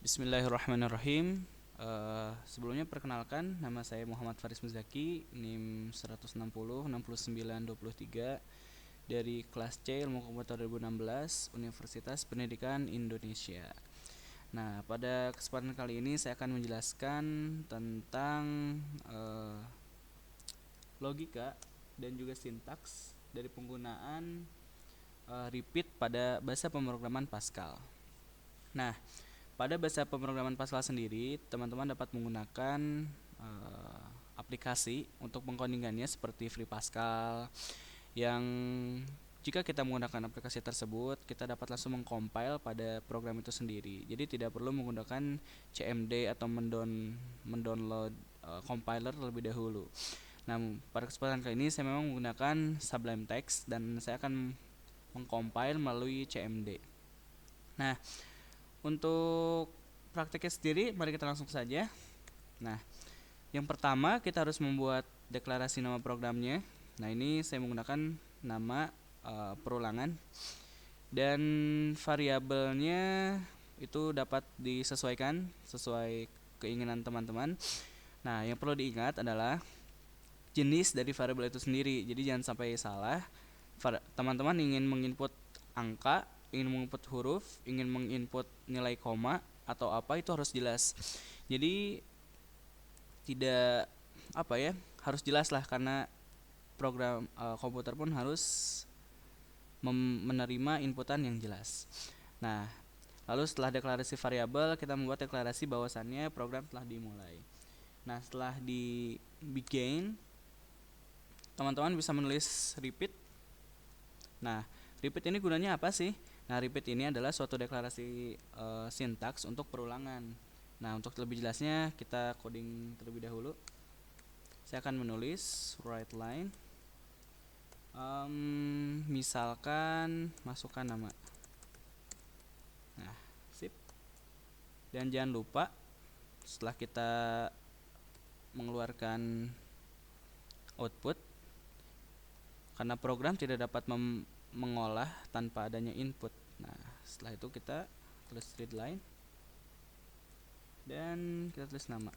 Bismillahirrahmanirrahim. Sebelumnya perkenalkan, nama saya Muhammad Faris Muzaki, NIM 160 69 23 dari kelas C Ilmu Komputer 2016 Universitas Pendidikan Indonesia. Nah, pada kesempatan kali ini saya akan menjelaskan tentang logika dan juga sintaks dari penggunaan repeat pada bahasa pemrograman Pascal. Nah, pada bahasa pemrograman Pascal sendiri, teman-teman dapat menggunakan aplikasi untuk mengcodingannya seperti Free Pascal yang jika kita menggunakan aplikasi tersebut, kita dapat langsung mengcompile pada program itu sendiri. Jadi tidak perlu menggunakan CMD atau mendownload compiler terlebih dahulu. Nah, pada kesempatan kali ini saya memang menggunakan Sublime Text dan saya akan mengcompile melalui CMD. Nah, untuk prakteknya sendiri, mari kita langsung saja. Nah, yang pertama kita harus membuat deklarasi nama programnya. Nah, ini saya menggunakan nama perulangan dan variabelnya itu dapat disesuaikan sesuai keinginan teman-teman. Nah, yang perlu diingat adalah jenis dari variabel itu sendiri. Jadi jangan sampai salah. Teman-teman ingin menginput angka, ingin menginput huruf, ingin menginput nilai koma atau apa, itu harus jelas. Jadi tidak harus jelas lah, karena program komputer pun harus menerima inputan yang jelas. Nah, lalu setelah deklarasi variabel, kita membuat deklarasi bahwasannya program telah dimulai. Nah, setelah di begin, teman-teman bisa menulis repeat. Nah, repeat ini gunanya apa sih? Nah, repeat ini adalah suatu deklarasi sintaks untuk perulangan. Nah, untuk lebih jelasnya kita coding terlebih dahulu. Saya akan menulis write line. Misalkan masukkan nama. Nah, sip. Dan jangan lupa setelah kita mengeluarkan output, karena program tidak dapat mengolah tanpa adanya input. Nah, setelah itu kita tulis readline dan kita tulis nama.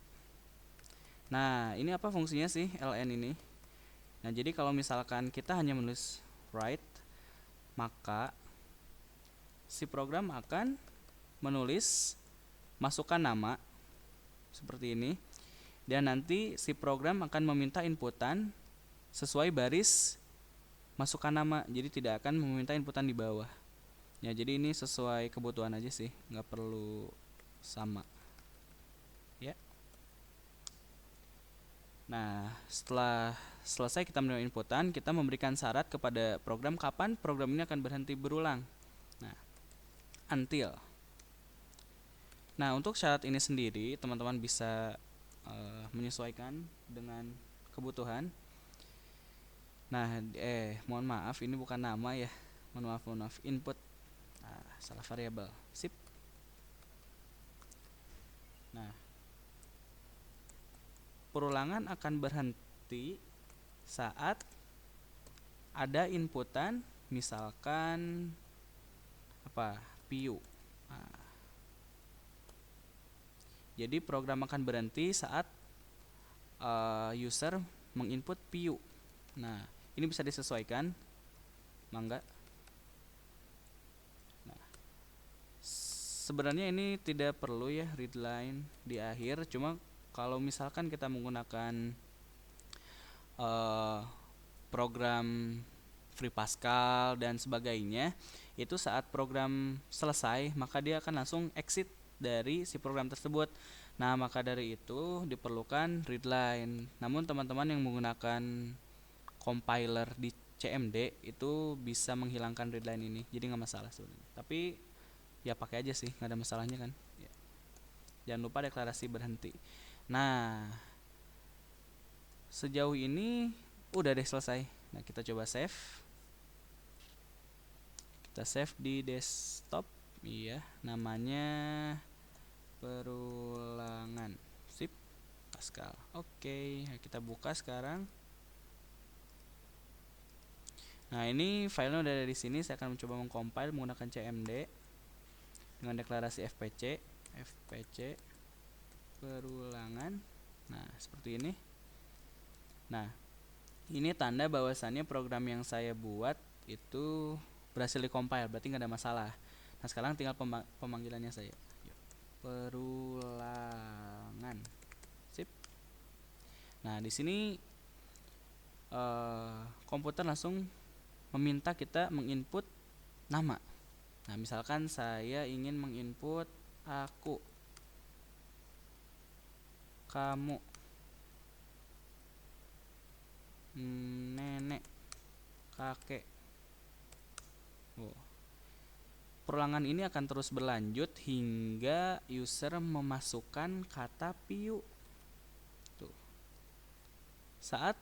Nah, ini apa fungsinya sih ln ini? Nah, jadi kalau misalkan kita hanya menulis write, maka si program akan menulis masukkan nama seperti ini, dan nanti si program akan meminta inputan sesuai baris masukkan nama, jadi tidak akan meminta inputan di bawah. Ya, jadi ini sesuai kebutuhan aja sih, nggak perlu sama. Ya. Nah, setelah selesai kita menerima inputan, kita memberikan syarat kepada program kapan program ini akan berhenti berulang. Nah, until. Nah, untuk syarat ini sendiri teman-teman bisa menyesuaikan dengan kebutuhan. Nah, mohon maaf, ini bukan nama ya. Mohon maaf, input. Nah, salah variabel. Sip. Nah, perulangan akan berhenti saat ada inputan, misalkan PIU. Nah, jadi program akan berhenti saat user menginput PIU. Nah, ini bisa disesuaikan, mangga. Nah, sebenarnya ini tidak perlu ya readline di akhir, cuma kalau misalkan kita menggunakan program Free Pascal dan sebagainya, itu saat program selesai maka dia akan langsung exit dari si program tersebut. Nah, maka dari itu diperlukan readline. Namun teman-teman yang menggunakan compiler di CMD itu bisa menghilangkan readline ini, jadi nggak masalah sebenarnya. Tapi ya pakai aja sih, nggak ada masalahnya kan. Ya. Jangan lupa deklarasi berhenti. Nah, sejauh ini udah deh selesai. Nah, kita coba save. Kita save di desktop. Iya, namanya perulangan. Sip, Pascal. Oke, kita buka sekarang. Nah, ini filenya udah ada di sini. Saya akan mencoba mengcompile menggunakan CMD dengan deklarasi fpc. FPC perulangan. Nah, seperti ini. Nah, ini tanda bahwasannya program yang saya buat itu berhasil dikompil, berarti nggak ada masalah. Nah, sekarang tinggal pemanggilannya saya. Perulangan. Sip. Nah, di sini komputer langsung meminta kita menginput nama. Nah, misalkan saya ingin menginput aku, kamu, nenek, kakek. Perulangan ini akan terus berlanjut hingga user memasukkan kata piu. Tuh. Saat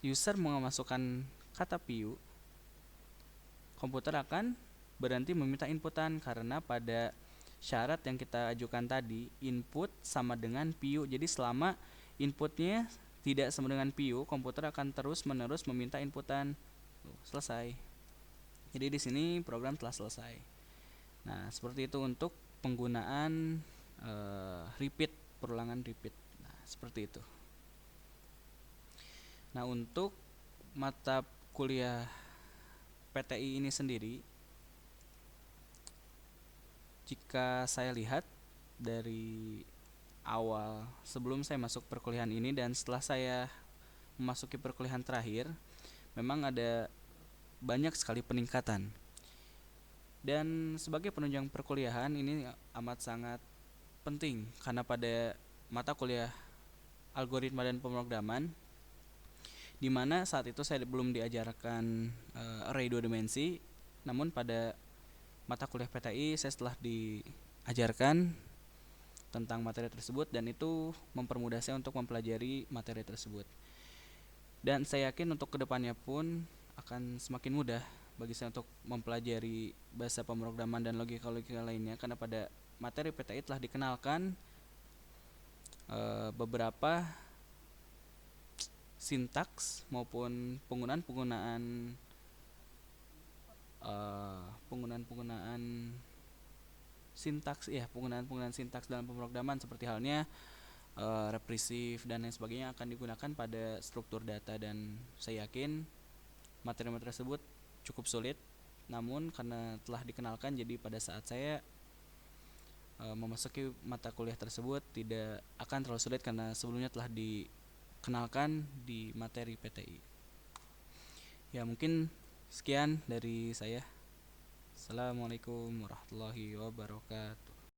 user memasukkan kata piu, komputer akan berhenti meminta inputan karena pada syarat yang kita ajukan tadi, input sama dengan piu. Jadi selama inputnya tidak sama dengan piu, komputer akan terus-menerus meminta inputan. Tuh, selesai. Jadi di sini program telah selesai. Nah, seperti itu untuk penggunaan repeat, perulangan repeat. Nah, seperti itu. Nah, untuk mata kuliah PTI ini sendiri, jika saya lihat dari awal sebelum saya masuk perkuliahan ini dan setelah saya memasuki perkuliahan terakhir, memang ada banyak sekali peningkatan. Dan sebagai penunjang perkuliahan ini amat sangat penting karena pada mata kuliah algoritma dan pemrograman, di mana saat itu saya belum diajarkan array 2 dimensi, namun pada mata kuliah PTI saya setelah diajarkan tentang materi tersebut dan itu mempermudah saya untuk mempelajari materi tersebut. Dan saya yakin untuk kedepannya pun akan semakin mudah bagi saya untuk mempelajari bahasa pemrograman dan logika-logika lainnya karena pada materi PTI telah dikenalkan beberapa sintaks maupun penggunaan sintaks, penggunaan sintaks dalam pemrograman seperti halnya represif dan lain sebagainya akan digunakan pada struktur data, dan saya yakin materi-materi tersebut cukup sulit, namun karena telah dikenalkan jadi pada saat saya memasuki mata kuliah tersebut tidak akan terlalu sulit karena sebelumnya telah dikenalkan di materi PTI. Ya, mungkin sekian dari saya. Assalamualaikum warahmatullahi wabarakatuh.